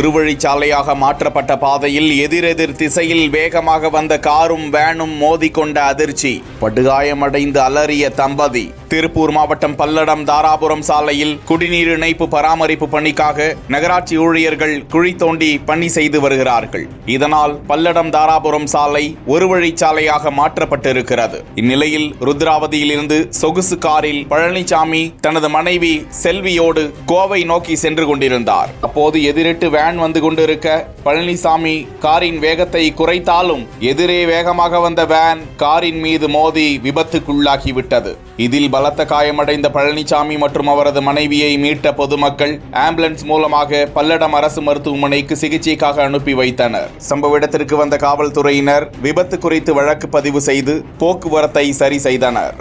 ஒருவழிச்சாலையாக மாற்றப்பட்ட பாதையில் எதிரெதிர் திசையில் வேகமாக வந்த காரும் வேனும் மோதிக்கொண்ட அதிர்ச்சி, படுகாயமடைந்து அலறிய தம்பதி. திருப்பூர் மாவட்டம் பல்லடம் தாராபுரம் சாலையில் குடிநீர் இணைப்பு பராமரிப்பு பணிக்காக நகராட்சி ஊழியர்கள் குழி தோண்டி பணி செய்து வருகிறார்கள். இதனால் பல்லடம் தாராபுரம் சாலை ஒரு வழிச்சாலையாக மாற்றப்பட்டிருக்கிறது. இந்நிலையில் ருத்ராவதியில் இருந்து சொகுசு காரில் பழனிசாமி தனது மனைவி செல்வியோடு கோவை நோக்கி சென்று கொண்டிருந்தார். அப்போது எதிரிட்டு வேன் வந்து கொண்டிருக்க பழனிசாமி காரின் வேகத்தை குறைத்தாலும் எதிரே வேகமாக வந்த வேன் காரின் மீது மோதி விபத்துக்குள்ளாகிவிட்டது. இதில் பலத்த காயமடைந்த பழனிசாமி மற்றும் அவரது மனைவியை மீட்ட பொதுமக்கள் ஆம்புலன்ஸ் மூலமாக பல்லடம் அரசு மருத்துவமனைக்கு சிகிச்சைக்காக அனுப்பி வைத்தனர். சம்பவ இடத்திற்கு வந்த காவல்துறையினர் விபத்து குறித்து வழக்கு பதிவு செய்து போக்குவரத்தை சரி செய்தனர்.